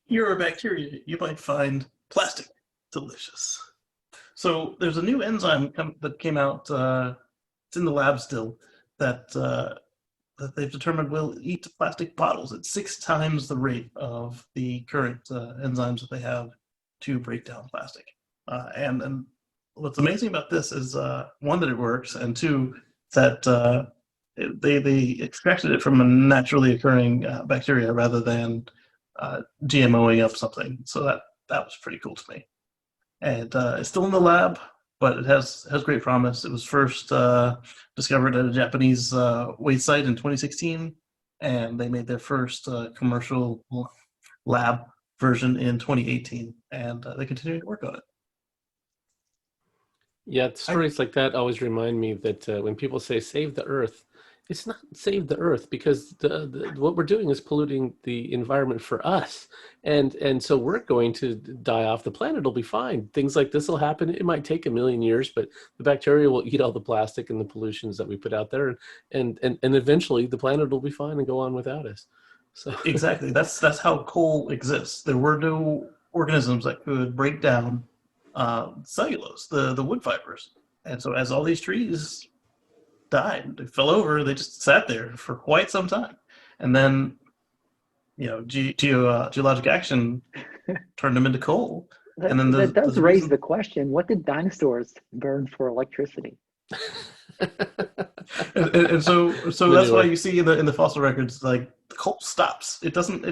you're a bacteria, you might find plastic delicious. So there's a new enzyme that came out. It's in the lab still. That they've determined will eat plastic bottles at 6 times the rate of the current enzymes that they have to break down plastic. And what's amazing about this is one, that it works, and two, that they extracted it from a naturally occurring bacteria rather than GMOing up something. So that was pretty cool to me. And it's still in the lab, but it has great promise. It was first discovered at a Japanese waste site in 2016, and they made their first commercial lab version in 2018, and they continue to work on it. Yeah, stories like that always remind me that when people say save the earth, it's not save the earth, because what we're doing is polluting the environment for us. And so we're going to die off. The planet will be fine. Things like this will happen. It might take 1,000,000 years, but the bacteria will eat all the plastic and the pollutions that we put out there. And eventually the planet will be fine and go on without us. So Exactly. That's how coal exists. There were no organisms that could break down cellulose, the wood fibers. And so as all these trees died, they fell over, they just sat there for quite some time. And then, geologic action turned them into coal. And then that does raise the question, what did dinosaurs burn for electricity? and so that's why you see in the fossil records, like, the coal stops. It doesn't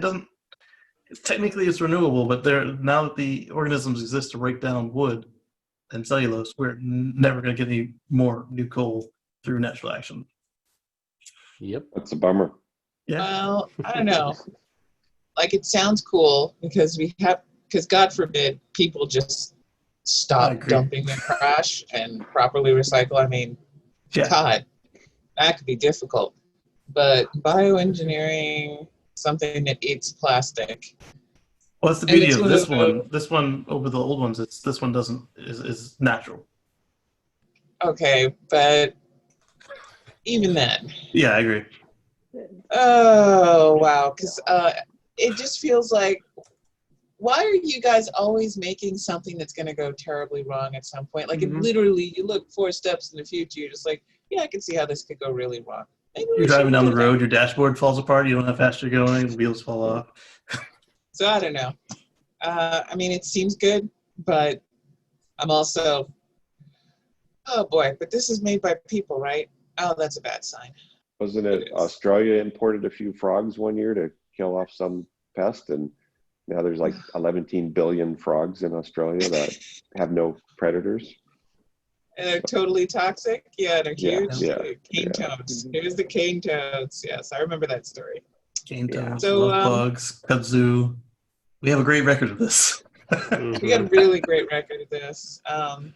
technically it's renewable, but now that the organisms exist to break down wood and cellulose, we're never going to get any more new coal through natural action. Yep. That's a bummer. Yeah. Well, I don't know. Like, it sounds cool because God forbid people just stop dumping their trash and properly recycle. I mean, God, that could be difficult. But bioengineering something that eats plastic. Well, that's the beauty of this one. This one over the old ones, this one is natural. Okay, but even then. Yeah, I agree. Oh, wow. Because it just feels like, why are you guys always making something that's going to go terribly wrong at some point? Like, it literally, you look 4 steps in the future, you're just like, yeah, I can see how this could go really wrong. Maybe you're driving down the road, your dashboard falls apart, you don't know how fast you're going, the wheels fall off. So I don't know. I mean, it seems good, but I'm also, oh boy, but this is made by people, right? Oh, that's a bad sign. Wasn't it Australia imported a few frogs one year to kill off some pest, and now there's like 11 billion frogs in Australia that have no predators? And they're totally toxic? Yeah, they're huge. Yeah, cane toads. Here's the cane toads. Yes, I remember that story. Cane toads, love bugs, kudzu. We have a great record of this. We got a really great record of this. So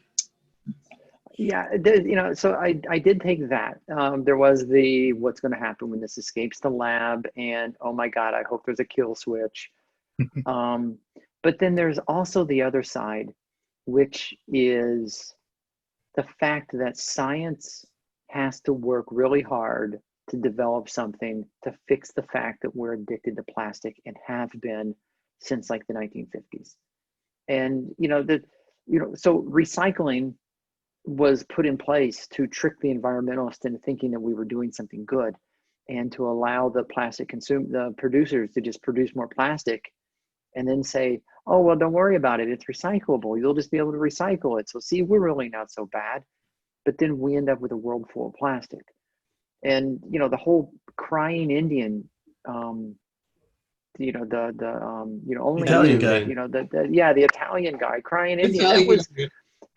I did take that. There was what's going to happen when this escapes the lab, and oh my God, I hope there's a kill switch. But then there's also the other side, which is the fact that science has to work really hard to develop something to fix the fact that we're addicted to plastic and have been since like the 1950s. And so recycling was put in place to trick the environmentalists into thinking that we were doing something good, and to allow the the producers to just produce more plastic and then say, oh, well, don't worry about it, it's recyclable, you'll just be able to recycle it, so see, we're really not so bad. But then we end up with a world full of plastic. And the whole crying Indian, only Italian guy. The Italian guy, crying Indian,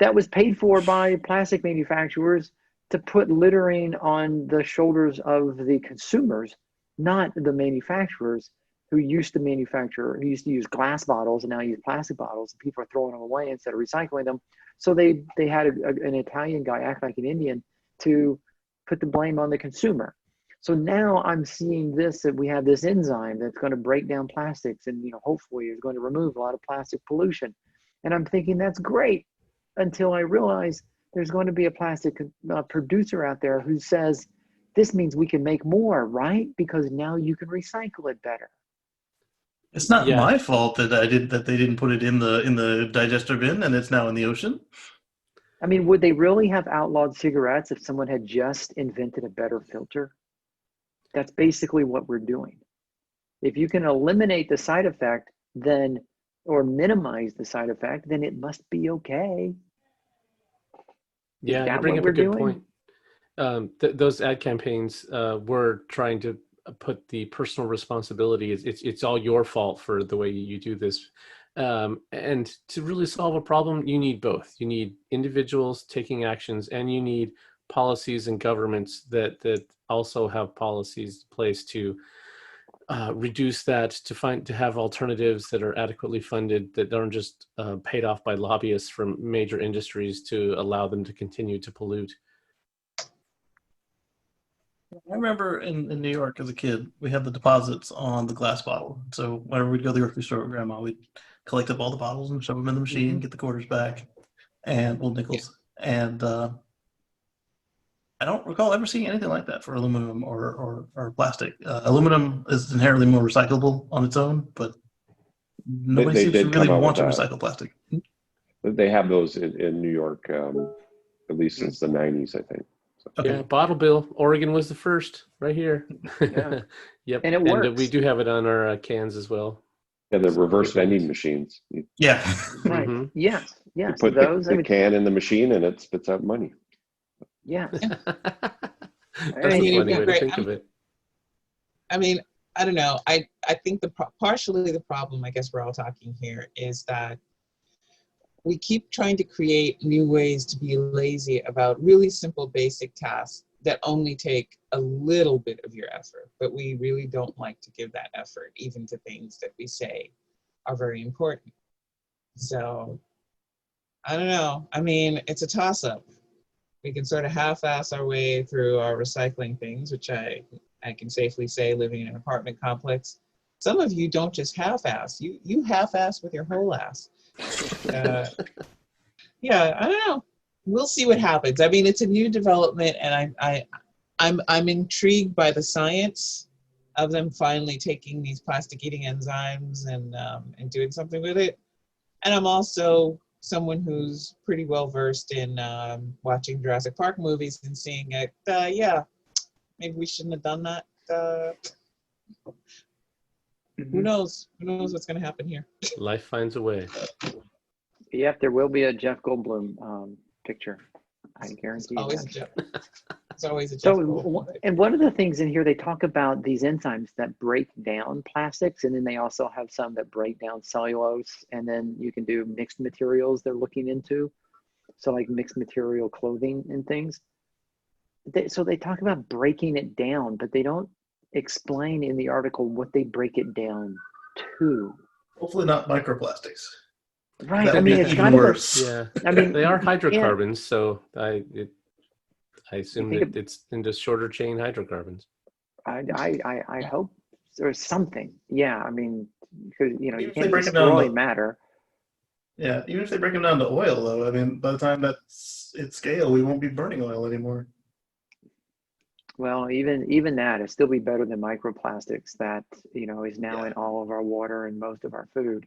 that was paid for by plastic manufacturers to put littering on the shoulders of the consumers, not the manufacturers who used to use glass bottles and now use plastic bottles, and people are throwing them away instead of recycling them. So they had an Italian guy act like an Indian to put the blame on the consumer. So now I'm seeing that we have this enzyme that's going to break down plastics and hopefully is going to remove a lot of plastic pollution. And I'm thinking that's great, until I realize there's going to be a plastic producer out there who says, this means we can make more, right? Because now you can recycle it better. It's not Yeah. my fault that they didn't put it in the digester bin and it's now in the ocean. I mean, would they really have outlawed cigarettes if someone had just invented a better filter? That's basically what we're doing. If you can eliminate the side effect, then, or minimize the side effect, then it must be okay. Yeah, you bring up a good point. Those ad campaigns were trying to put the personal responsibility. It's all your fault for the way you do this. And to really solve a problem, you need both. You need individuals taking actions, and you need policies and governments that also have policies in place to reduce that, to have alternatives that are adequately funded, that aren't just paid off by lobbyists from major industries to allow them to continue to pollute. I remember in New York as a kid, we had the deposits on the glass bottle. So whenever we'd go to the grocery store with Grandma, we'd collect up all the bottles and shove them in the machine, get the quarters back, and old nickels. And I don't recall ever seeing anything like that for aluminum or plastic. Aluminum is inherently more recyclable on its own, but nobody They seems to did really come out want to with that. recycle plastic. They have those in New York, at least since the 90s, I think. So. Okay. Yeah, bottle bill. Oregon was the first, right here. Yeah. Yep, And it works. we do have it on our cans as well. Yeah, the reverse vending machines. You Yeah. Right. Mhm. Yes. put Those. the can in the machine and it spits out money. Yeah. That's I a mean, funny it'd way be to think of it. I mean, I don't know. I think partially the problem, I guess we're all talking here, is that we keep trying to create new ways to be lazy about really simple, basic tasks that only take a little bit of your effort, but we really don't like to give that effort even to things that we say are very important. So I don't know. I mean, it's a toss-up. We can sort of half-ass our way through our recycling things, which I can safely say, living in an apartment complex. Some of you don't just half-ass. You half-ass with your whole ass. Yeah, I don't know. We'll see what happens. I mean, it's a new development, and I'm intrigued by the science of them finally taking these plastic-eating enzymes and doing something with it. And I'm also someone who's pretty well versed in watching Jurassic Park movies and seeing it. Yeah, maybe we shouldn't have done that. Who knows? Who knows what's going to happen here? Life finds a way. Yep, there will be a Jeff Goldblum picture. I guarantee you Always that. a Jeff. It's always a Jeff. And one of the things in here, they talk about these enzymes that break down plastics, and then they also have some that break down cellulose, and then you can do mixed materials they're looking into. So like mixed material clothing and things. So they talk about breaking it down, but they don't explain in the article what they break it down to. Hopefully not microplastics. Right. That I would mean, be it's even kind worse. Yeah, I mean, they are you can't- hydrocarbons, so I assume think that it's into shorter chain hydrocarbons. I hope there's something. Yeah, I mean, because you Even if they can't break them down destroy to- matter. Yeah, even if they break them down to oil, though, I mean, by the time that's its scale, we won't be burning oil anymore. Well, even that, it'd still be better than microplastics that is now in all of our water and most of our food.